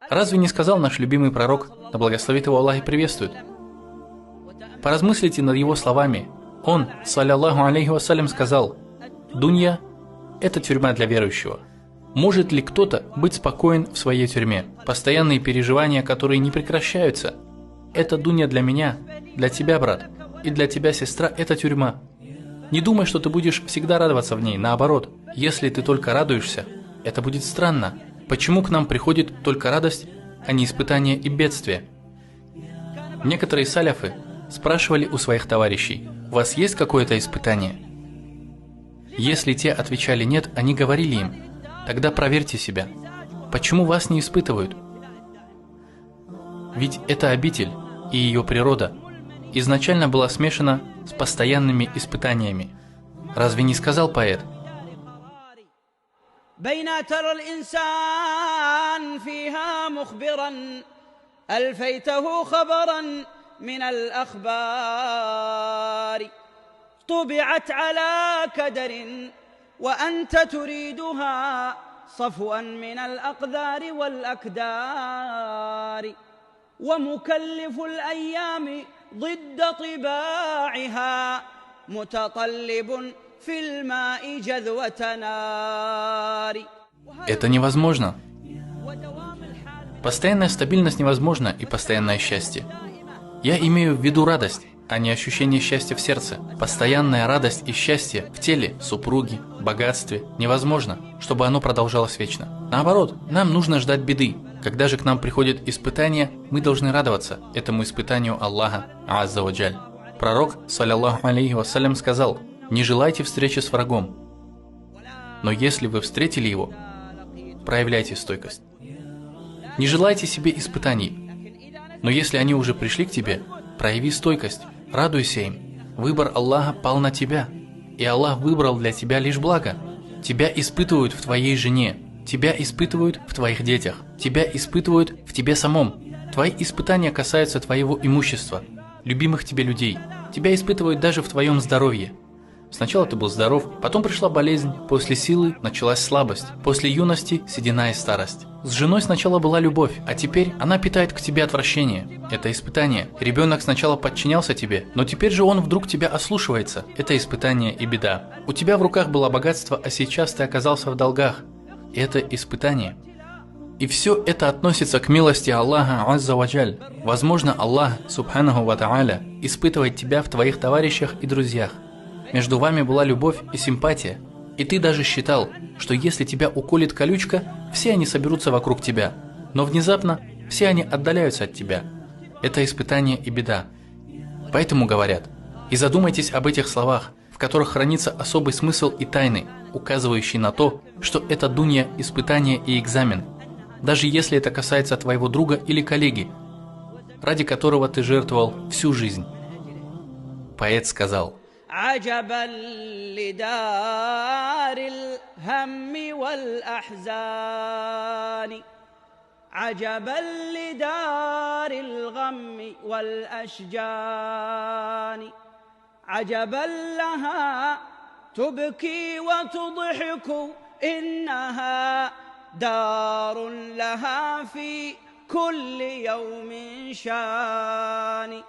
Разве не сказал наш любимый пророк, да благословит его Аллах и приветствует? Поразмыслите над его словами. Он, салляллаху алейхи вассалям, сказал: «Дунья – это тюрьма для верующего». Может ли кто-то быть спокоен в своей тюрьме? Постоянные переживания, которые не прекращаются. Это дунья для меня, для тебя, брат, и для тебя, сестра, это тюрьма. Не думай, что ты будешь всегда радоваться в ней. Наоборот, если ты только радуешься, это будет странно. Почему к нам приходит только радость, а не испытания и бедствия? Некоторые саляфы спрашивали у своих товарищей: «У вас есть какое-то испытание?» Если те отвечали «нет», они говорили им: «Тогда проверьте себя. Почему вас не испытывают?» Ведь эта обитель и ее природа изначально была смешана с постоянными испытаниями. Разве не сказал поэт? بين ترى الإنسان فيها مخبرا ألفيته خبرا من الأخبار طبعت على كدر وأنت تريدها صفوا من الأقدار والأكدار ومكلف الأيام ضد طباعها متطلب في الماء جذوة نار. Это невозможно. Постоянная стабильность невозможна и постоянное счастье. Я имею в виду радость, а не ощущение счастья в сердце. Постоянная радость и счастье в теле, супруге, богатстве невозможно, чтобы оно продолжалось вечно. Наоборот, нам нужно ждать беды. Когда же к нам приходят испытания, мы должны радоваться этому испытанию Аллаха Азза ва Джаль. Пророк, салляллаху алейхи вассалям, сказал: «Не желайте встречи с врагом, но если вы встретили его, проявляйте стойкость. Не желайте себе испытаний, но если они уже пришли к тебе, прояви стойкость, радуйся им. Выбор Аллаха пал на тебя, и Аллах выбрал для тебя лишь благо. Тебя испытывают в твоей жене, тебя испытывают в твоих детях, тебя испытывают в тебе самом. Твои испытания касаются твоего имущества, любимых тебе людей. Тебя испытывают даже в твоем здоровье. Сначала ты был здоров, потом пришла болезнь, после силы началась слабость, после юности седина и старость. С женой сначала была любовь, а теперь она питает к тебе отвращение. Это испытание. Ребенок сначала подчинялся тебе, но теперь же он вдруг тебя ослушивается. Это испытание и беда. У тебя в руках было богатство, а сейчас ты оказался в долгах. Это испытание. И все это относится к милости Аллаха Азза ва Джаль. Возможно, Аллах, субханаху ва та'аля, испытывает тебя в твоих товарищах и друзьях. Между вами была любовь и симпатия, и ты даже считал, что если тебя уколет колючка, все они соберутся вокруг тебя, но внезапно все они отдаляются от тебя. Это испытание и беда. Поэтому говорят: и задумайтесь об этих словах, в которых хранится особый смысл и тайны, указывающий на то, что это дунья – испытание и экзамен, даже если это касается твоего друга или коллеги, ради которого ты жертвовал всю жизнь. Поэт сказал: عجبا لدار الهم والأحزان عجبا لدار الغم والأشجان عجبا لها تبكي وتضحك إنها دار لها في كل يوم شان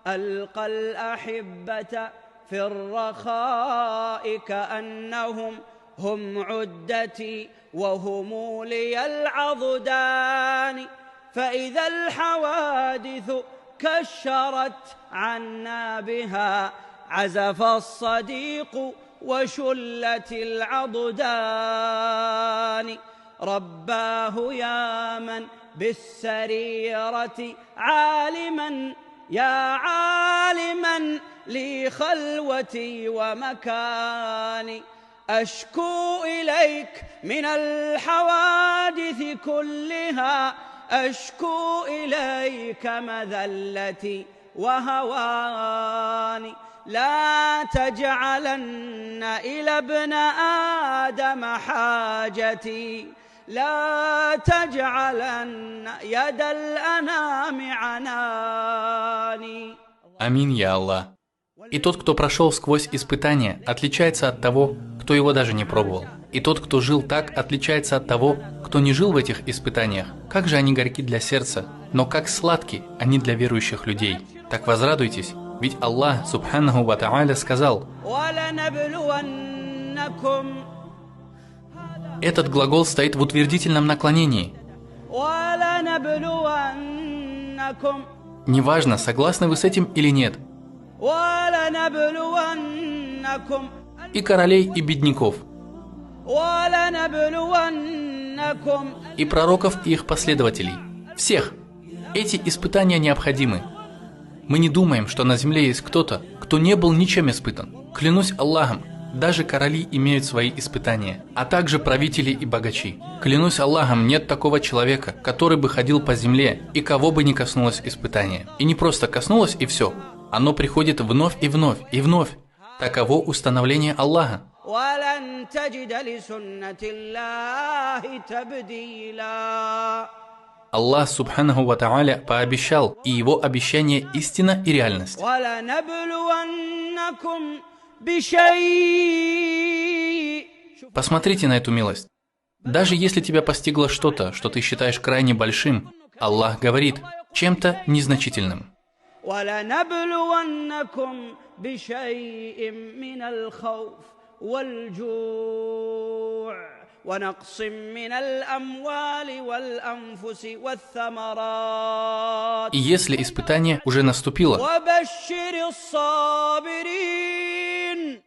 ألقى الأحبة في الرخاء كأنهم هم عدتي وهم لي العضدان فإذا الحوادث كشرت عنا بها عزف الصديق وشلت العضدان رباه يا من بالسريرة عالما يا عالما لي خلوتي ومكاني أشكو إليك من الحوادث كلها أشكو إليك مذلتي وهواني لا تجعلن إلى ابن آدم حاجتي لا تجعلن يد الأنام عناني. Аминь, я Аллах. И тот, кто прошел сквозь испытания, отличается от того, кто его даже не пробовал. И тот, кто жил так, отличается от того, кто не жил в этих испытаниях. Как же они горьки для сердца, но как сладки они для верующих людей. Так возрадуйтесь, ведь Аллах, субханаху ва та'аля, сказал: этот глагол стоит в утвердительном наклонении. Неважно, согласны вы с этим или нет. И королей, и бедняков, и пророков, и их последователей. Всех. Эти испытания необходимы. Мы не думаем, что на земле есть кто-то, кто не был ничем испытан. Клянусь Аллахом, даже короли имеют свои испытания, а также правители и богачи. Клянусь Аллахом, нет такого человека, который бы ходил по земле и кого бы не коснулось испытания. И не просто коснулось и все. Оно приходит вновь и вновь и вновь. Таково установление Аллаха. Аллах, субханаху ва та'аля, пообещал, и его обещание истина и реальность. Посмотрите на эту милость. Даже если тебя постигло что-то, что ты считаешь крайне большим, Аллах говорит, чем-то незначительным. И если испытание уже наступило,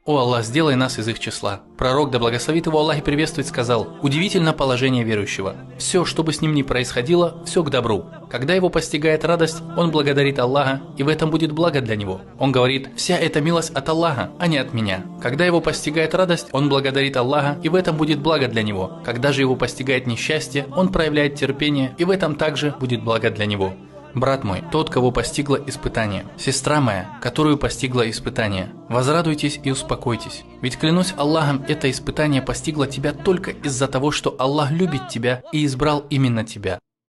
о Аллах, сделай нас из их числа. Пророк, да благословит его Аллах и приветствует, сказал: удивительно положение верующего. Все, что бы с ним ни происходило, все к добру. Когда его постигает радость, он благодарит Аллаха, и в этом будет благо для него. Он говорит: вся эта милость от Аллаха, а не от меня. Когда его постигает радость, он благодарит Аллаха, и в этом будет благо для него. Когда же его постигает несчастье, он проявляет терпение, и в этом также будет благо для него. Брат мой, тот, кого постигло испытание, сестра моя, которую постигло испытание, возрадуйтесь и успокойтесь. Ведь клянусь Аллахом, это испытание постигло тебя только из-за того, что Аллах любит тебя и избрал именно тебя.